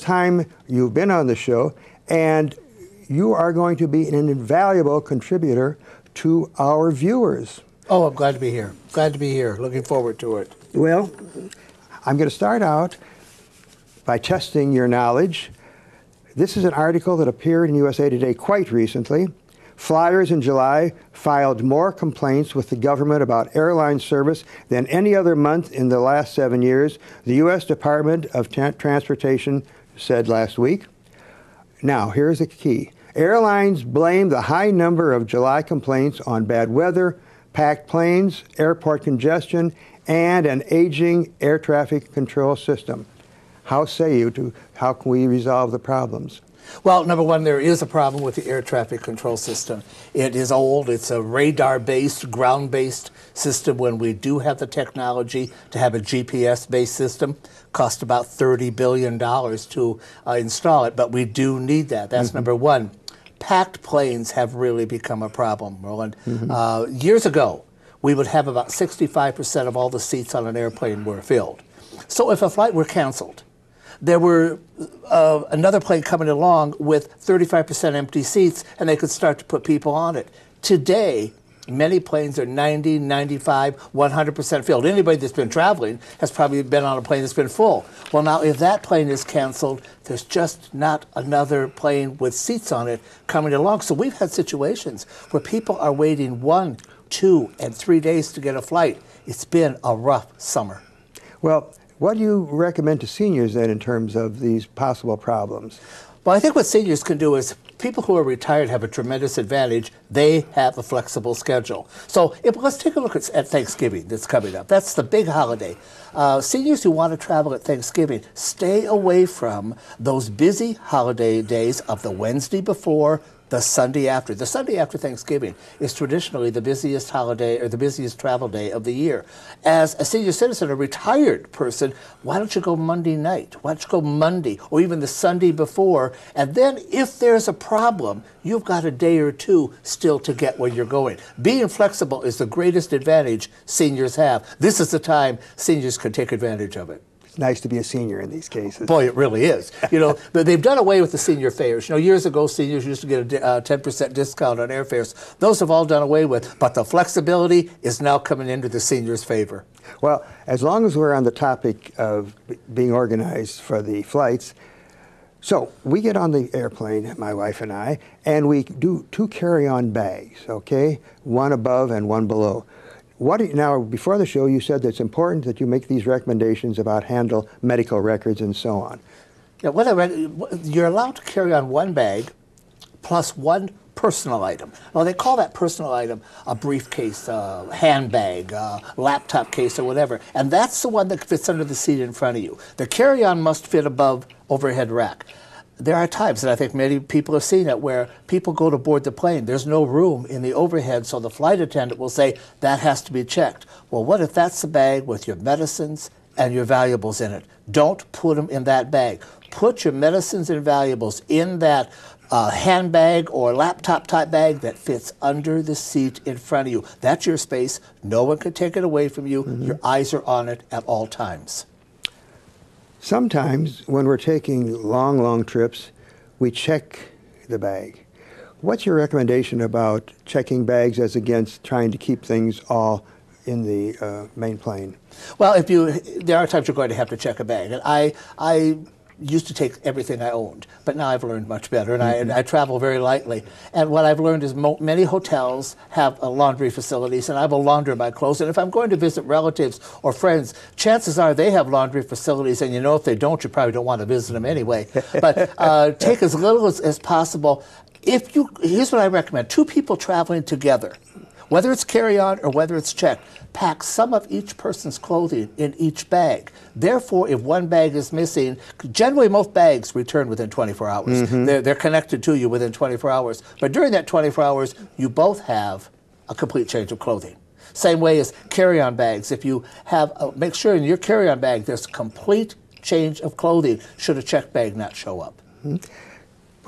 time you've been on the show, and you are going to be an invaluable contributor to our viewers. Oh, I'm glad to be here. Glad to be here. Looking forward to it. Well, I'm going to start out by testing your knowledge. This is an article that appeared in USA Today quite recently. Flyers in July filed more complaints with the government about airline service than any other month in the last 7 years, the U.S. Department of Transportation said last week. Now, here's the key. Airlines blame the high number of July complaints on bad weather, packed planes, airport congestion, and an aging air traffic control system. How say you how can we resolve the problems? Well, number one, there is a problem with the air traffic control system. It is old. It's a radar-based, ground-based system. When we do have the technology to have a GPS-based system, cost about $30 billion to install it, but we do need that. That's number one. Packed planes have really become a problem, Roland. Years ago, we would have about 65% of all the seats on an airplane were filled. So if a flight were canceled, there were another plane coming along with 35% empty seats, and they could start to put people on it. Today, many planes are 90, 95, 100% filled. Anybody that's been traveling has probably been on a plane that's been full. Well, now, if that plane is canceled, there's just not another plane with seats on it coming along. So we've had situations where people are waiting 1, 2, and 3 days to get a flight. It's been a rough summer. Well, what do you recommend to seniors then in terms of these possible problems? Well, I think what seniors can do is people who are retired have a tremendous advantage. They have a flexible schedule. So let's take a look at Thanksgiving that's coming up. That's the big holiday. Seniors who want to travel at Thanksgiving, stay away from those busy holiday days of the Wednesday before, the Sunday after. The Sunday after Thanksgiving is traditionally the busiest holiday or the busiest travel day of the year. As a senior citizen, a retired person, why don't you go Monday night? Why don't you go Monday or even the Sunday before? And then if there's a problem, you've got a day or two still to get where you're going. Being flexible is the greatest advantage seniors have. This is the time seniors can take advantage of it. Nice to be a senior in these cases. Boy, it really is. You know, but they've done away with the senior fares. You know, years ago, seniors used to get a 10% discount on airfares. Those have all done away with, but the flexibility is now coming into the seniors' favor. Well, as long as we're on the topic of being organized for the flights, so we get on the airplane, my wife and I, and we do 2 carry-on bags, okay? One above and one below. Now, before the show, you said that it's important that you make these recommendations about handle medical records and so on. Yeah, you're allowed to carry on one bag plus one personal item. Well, they call that personal item a briefcase, a handbag, a laptop case, or whatever. And that's the one that fits under the seat in front of you. The carry-on must fit above overhead rack. There are times, and I think many people have seen it, where people go to board the plane. There's no room in the overhead, so the flight attendant will say, that has to be checked. Well, what if that's the bag with your medicines and your valuables in it? Don't put them in that bag. Put your medicines and valuables in that handbag or laptop type bag that fits under the seat in front of you. That's your space. No one can take it away from you. Your eyes are on it at all times. Sometimes when we're taking long trips, we check the bag. What's your recommendation about checking bags as against trying to keep things all in the main plane? Well, there are times you're going to have to check a bag. And I used to take everything I owned, but now I've learned much better, and I travel very lightly. And what I've learned is many hotels have laundry facilities, and I will launder my clothes. And if I'm going to visit relatives or friends, chances are they have laundry facilities, and if they don't, you probably don't want to visit them anyway. But take as little as possible. Here's what I recommend. 2 people traveling together, whether it's carry-on or whether it's checked, pack some of each person's clothing in each bag. Therefore, if one bag is missing, generally most bags return within 24 hours. They're connected to you within 24 hours. But during that 24 hours, you both have a complete change of clothing. Same way as carry-on bags. If you have, make sure in your carry-on bag there's a complete change of clothing should a checked bag not show up.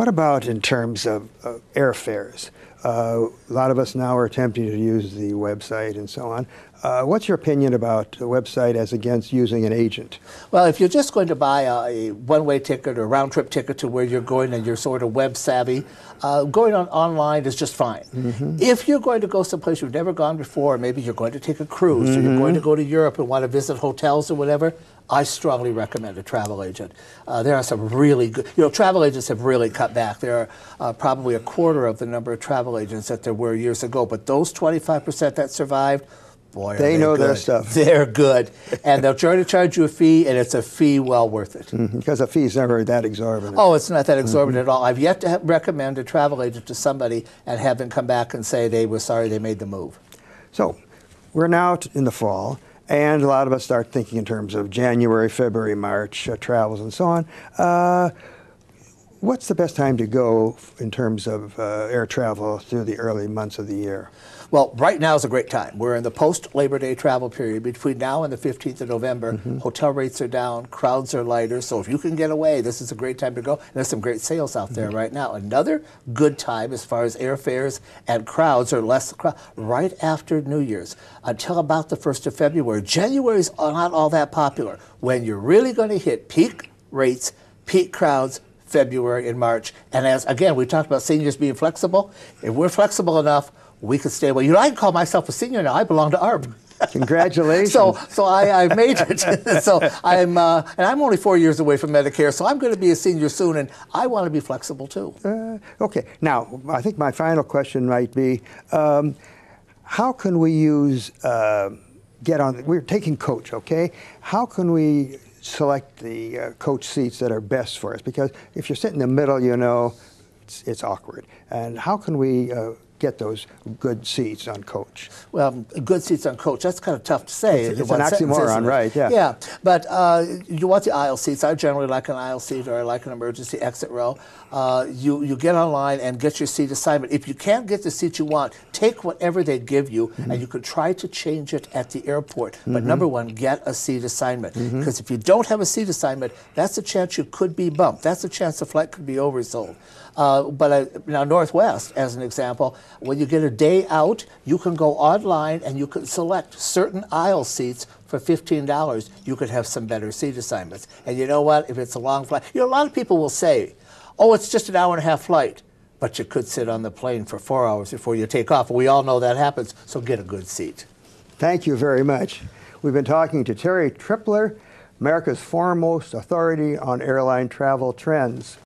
What about in terms of airfares? A lot of us now are attempting to use the website and so on. What's your opinion about the website as against using an agent? Well, if you're just going to buy a one-way ticket or round-trip ticket to where you're going and you're sort of web-savvy, going online is just fine. If you're going to go someplace you've never gone before, maybe you're going to take a cruise or you're going to go to Europe and want to visit hotels or whatever, I strongly recommend a travel agent. There are some really good, travel agents have really cut back. There are probably a quarter of the number of travel agents that there were years ago, but those 25% that survived, boy, they know good. their stuff. They're good. And they'll try to charge you a fee, and it's a fee well worth it. Because the fee's never that exorbitant. Oh, it's not that exorbitant at all. I've yet to recommend a travel agent to somebody and have them come back and say they were sorry they made the move. So we're now in the fall, and a lot of us start thinking in terms of January, February, March travels and so on. What's the best time to go in terms of air travel through the early months of the year? Well, right now is a great time. We're in the post-Labor Day travel period. Between now and the 15th of November, hotel rates are down, crowds are lighter. So if you can get away, this is a great time to go. And there's some great sales out there right now. Another good time as far as airfares and crowds are less right after New Year's until about the 1st of February. January is not all that popular. When you're really going to hit peak rates, peak crowds, February and March. And as, again, we talked about seniors being flexible. If we're flexible enough, we could stay away. I can call myself a senior now. I belong to ARB. Congratulations. So I've made it. So and I'm only 4 years away from Medicare, so I'm going to be a senior soon, and I want to be flexible too. Okay. Now, I think my final question might be, how can we use, we're taking coach, okay? How can we select the coach seats that are best for us? Because if you're sitting in the middle, it's awkward. And how can we get those good seats on coach? Well, good seats on coach, that's kind of tough to say. It's an oxymoron, right? Yeah. Yeah, but you want the aisle seats. I generally like an aisle seat, or I like an emergency exit row. You get online and get your seat assignment. If you can't get the seat you want, take whatever they give you, and you can try to change it at the airport. But number one, get a seat assignment. Because if you don't have a seat assignment, that's a chance you could be bumped. That's a chance the flight could be oversold. Now Northwest, as an example, when you get a day out, you can go online and you can select certain aisle seats for $15. You could have some better seat assignments. And you know what? If it's a long flight, a lot of people will say, oh, it's just an hour-and-a-half flight. But you could sit on the plane for 4 hours before you take off. We all know that happens, so get a good seat. Thank you very much. We've been talking to Terry Trippler, America's foremost authority on airline travel trends.